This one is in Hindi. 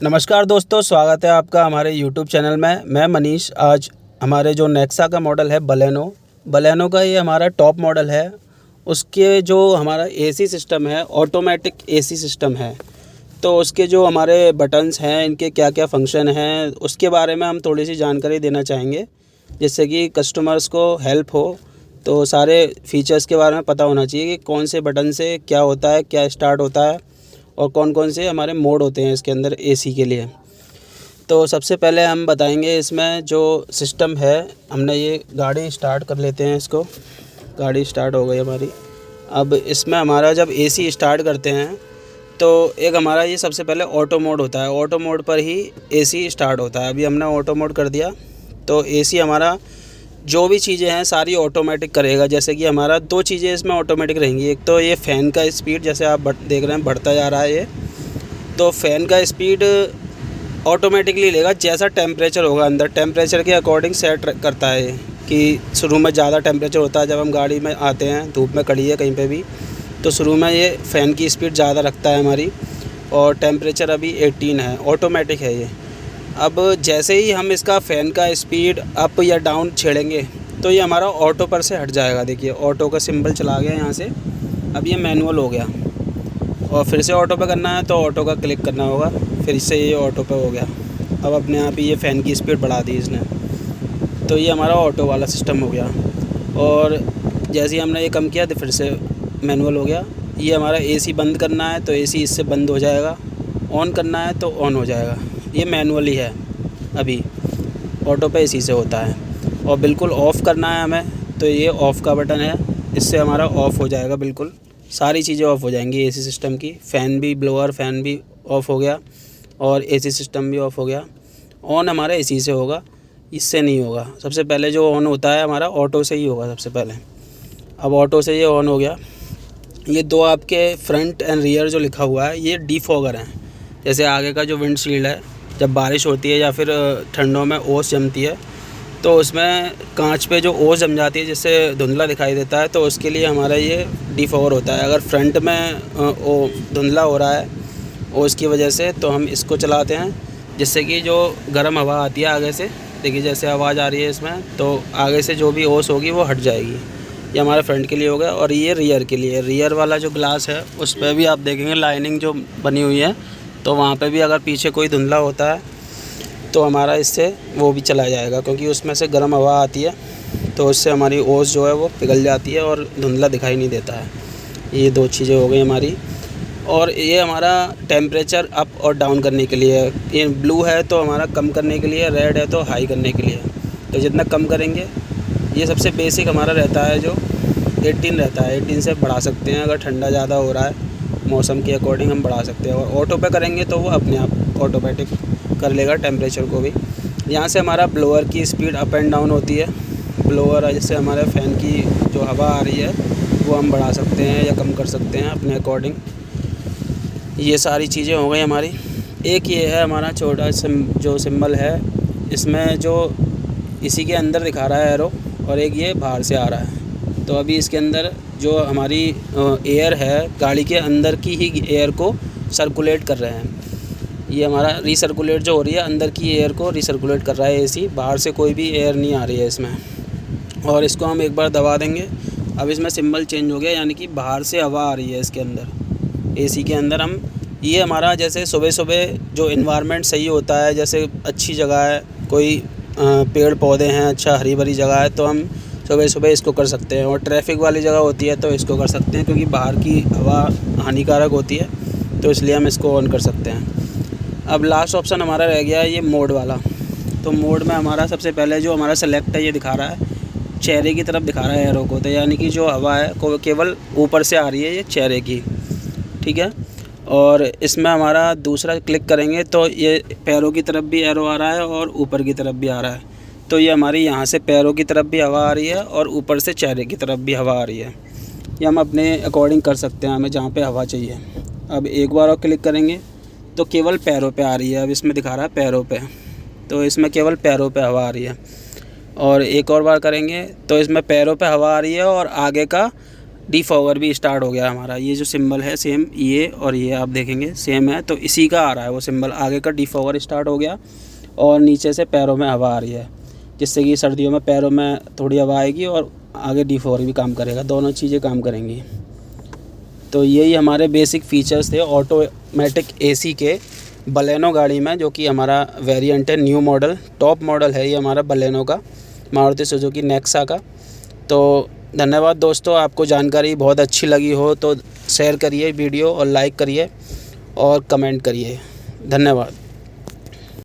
नमस्कार दोस्तों, स्वागत है आपका हमारे YouTube चैनल में। मैं मनीष। आज हमारे जो नेक्सा का मॉडल है बलेनो का ये हमारा टॉप मॉडल है। उसके जो हमारा एसी सिस्टम है, ऑटोमेटिक एसी सिस्टम है, तो उसके जो हमारे बटन्स हैं, इनके क्या क्या फंक्शन हैं, उसके बारे में हम थोड़ी सी जानकारी देना चाहेंगे, जिससे कि कस्टमर्स को हेल्प हो। तो सारे फीचर्स के बारे में पता होना चाहिए कि कौन से बटन से क्या होता है, क्या स्टार्ट होता है और कौन कौन से हमारे मोड होते हैं इसके अंदर एसी के लिए। तो सबसे पहले हम बताएंगे इसमें जो सिस्टम है। हमने ये गाड़ी स्टार्ट कर लेते हैं इसको। गाड़ी स्टार्ट हो गई हमारी। अब इसमें हमारा जब एसी स्टार्ट करते हैं तो एक हमारा ये सबसे पहले ऑटो मोड होता है। ऑटो मोड पर ही एसी स्टार्ट होता है। अभी हमने ऑटो मोड कर दिया तो एसी हमारा जो भी चीज़ें हैं सारी ऑटोमेटिक करेगा। जैसे कि हमारा दो चीज़ें इसमें ऑटोमेटिक रहेंगी। एक तो ये फ़ैन का स्पीड, जैसे आप देख रहे हैं बढ़ता जा रहा है ये, तो फ़ैन का स्पीड ऑटोमेटिकली लेगा। जैसा टेम्परेचर होगा अंदर, टेम्परेचर के अकॉर्डिंग सेट करता है कि शुरू में ज़्यादा टेम्परेचर होता है। जब हम गाड़ी में आते हैं, धूप में खड़ी है कहीं पे भी, तो शुरू में ये फ़ैन की स्पीड ज़्यादा रखता है हमारी, और टेम्परेचर अभी 18 है। ऑटोमेटिक है ये। अब जैसे ही हम इसका फ़ैन का स्पीड अप या डाउन छेड़ेंगे तो ये हमारा ऑटो पर से हट जाएगा। देखिए ऑटो का सिंबल चला गया यहाँ से। अब ये मैनुअल हो गया और फिर से ऑटो पे करना है तो ऑटो का क्लिक करना होगा, फिर से ये ऑटो पे हो गया। अब अपने आप ही ये फ़ैन की स्पीड बढ़ा दी इसने, तो ये हमारा ऑटो वाला सिस्टम हो गया। और जैसे ही हमने ये कम किया तो फिर से मैनुअल हो गया। ये हमारा एसी बंद करना है तो एसी इससे बंद हो जाएगा, ऑन करना है तो ऑन हो जाएगा। ये मैनुअल ही है, अभी ऑटो पे इसी से होता है। और बिल्कुल ऑफ़ करना है हमें तो ये ऑफ़ का बटन है, इससे हमारा ऑफ़ हो जाएगा। बिल्कुल सारी चीज़ें ऑफ़ हो जाएंगी एसी सिस्टम की। फ़ैन भी, ब्लोअर फ़ैन भी ऑफ़ हो गया और एसी सिस्टम भी ऑफ़ हो गया। ऑन हमारा इसी से होगा, इससे नहीं होगा। सबसे पहले जो ऑन होता है हमारा ऑटो से ही होगा सबसे पहले। अब ऑटो से ये ऑन हो गया। ये दो आपके फ्रंट एंड रियर जो लिखा हुआ है ये डिफॉगर हैं। जैसे आगे का जो विंडशील्ड है, जब बारिश होती है या फिर ठंडों में ओस जमती है तो उसमें कांच पे जो ओस जम जाती है जिससे धुंधला दिखाई देता है, तो उसके लिए हमारा ये डिफॉगर होता है। अगर फ्रंट में धुंधला हो रहा है ओस की वजह से तो हम इसको चलाते हैं, जिससे कि जो गर्म हवा आती है आगे से, देखिए जैसे आवाज़ आ रही है इसमें, तो आगे से जो भी ओस होगी वो हट जाएगी। ये हमारे फ्रंट के लिए हो गया। और ये रियर के लिए, रियर वाला जो ग्लास है उस पर भी आप देखेंगे लाइनिंग जो बनी हुई है, तो वहाँ पे भी अगर पीछे कोई धुंधला होता है तो हमारा इससे वो भी चला जाएगा, क्योंकि उसमें से गर्म हवा आती है तो उससे हमारी ओस जो है वो पिघल जाती है और धुंधला दिखाई नहीं देता है। ये दो चीज़ें हो गई हमारी। और ये हमारा टेम्परेचर अप और डाउन करने के लिए, ये ब्लू है तो हमारा कम करने के लिए, रेड है तो हाई करने के लिए। तो जितना कम करेंगे, ये सबसे बेसिक हमारा रहता है जो 18 रहता है। 18 से बढ़ा सकते हैं अगर ठंडा ज़्यादा हो रहा है, मौसम के अकॉर्डिंग हम बढ़ा सकते हैं। और ऑटो पे करेंगे तो वो अपने आप ऑटोमेटिक कर लेगा टेम्परेचर को भी। यहाँ से हमारा ब्लोअर की स्पीड अप एंड डाउन होती है। ब्लोअर जिससे हमारे फ़ैन की जो हवा आ रही है वो हम बढ़ा सकते हैं या कम कर सकते हैं अपने अकॉर्डिंग। ये सारी चीज़ें हो गई हमारी। एक ये है हमारा छोटा जो सिंबल है, इसमें जो इसी के अंदर दिखा रहा है एरो, और एक ये बाहर से आ रहा है। तो अभी इसके अंदर जो हमारी एयर है, गाड़ी के अंदर की ही एयर को सर्कुलेट कर रहे हैं। ये हमारा रीसर्कुलेट जो हो रही है, अंदर की एयर को रीसर्कुलेट कर रहा है एसी। बाहर से कोई भी एयर नहीं आ रही है इसमें। और इसको हम एक बार दबा देंगे। अब इसमें सिंबल चेंज हो गया, यानी कि बाहर से हवा आ रही है इसके अंदर, एसी के अंदर। हम ये हमारा जैसे सुबह सुबह जो इन्वायरमेंट सही होता है, जैसे अच्छी जगह है, कोई पेड़ पौधे हैं, अच्छा हरी भरी जगह है, तो हम सुबह सुबह इसको कर सकते हैं। और ट्रैफिक वाली जगह होती है तो इसको कर सकते हैं, क्योंकि बाहर की हवा हानिकारक होती है, तो इसलिए हम इसको ऑन कर सकते हैं। अब लास्ट ऑप्शन हमारा रह गया है ये मोड वाला। तो मोड में हमारा सबसे पहले जो हमारा सेलेक्ट है, ये दिखा रहा है चेहरे की तरफ दिखा रहा है एरो को, तो यानी कि जो हवा है को केवल ऊपर से आ रही है ये चेहरे की, ठीक है। और इसमें हमारा दूसरा क्लिक करेंगे तो ये पैरों की तरफ भी एरो आ रहा है और ऊपर की तरफ भी आ रहा है। तो ये हमारी यहाँ से पैरों की तरफ भी हवा आ रही है और ऊपर से चेहरे की तरफ भी हवा आ रही है। ये हम अपने अकॉर्डिंग कर सकते हैं, हमें जहाँ पे हवा चाहिए। अब एक बार और क्लिक करेंगे तो केवल पैरों पे आ रही है। अब इसमें दिखा रहा है पैरों पे, तो इसमें केवल पैरों पे हवा आ रही है। और एक और बार करेंगे तो इसमें पैरों पे हवा आ रही है और आगे का डिफॉगर भी स्टार्ट हो गया हमारा। ये जो सिंबल है सेम ये और ये आप देखेंगे सेम है, तो इसी का आ रहा है वो सिंबल। आगे का डिफॉगर स्टार्ट हो गया और नीचे से पैरों में हवा आ रही है, जिससे कि सर्दियों में पैरों में थोड़ी हवा आएगी और आगे डिफॉगर भी काम करेगा, दोनों चीज़ें काम करेंगी। तो यही हमारे बेसिक फ़ीचर्स थे ऑटोमेटिक एसी के बलेनो गाड़ी में, जो कि हमारा वेरिएंट है, न्यू मॉडल, टॉप मॉडल है ये हमारा बलेनो का, मारुति सुजुकी नेक्सा का। तो धन्यवाद दोस्तों, आपको जानकारी बहुत अच्छी लगी हो तो शेयर करिए वीडियो और लाइक करिए और कमेंट करिए। धन्यवाद।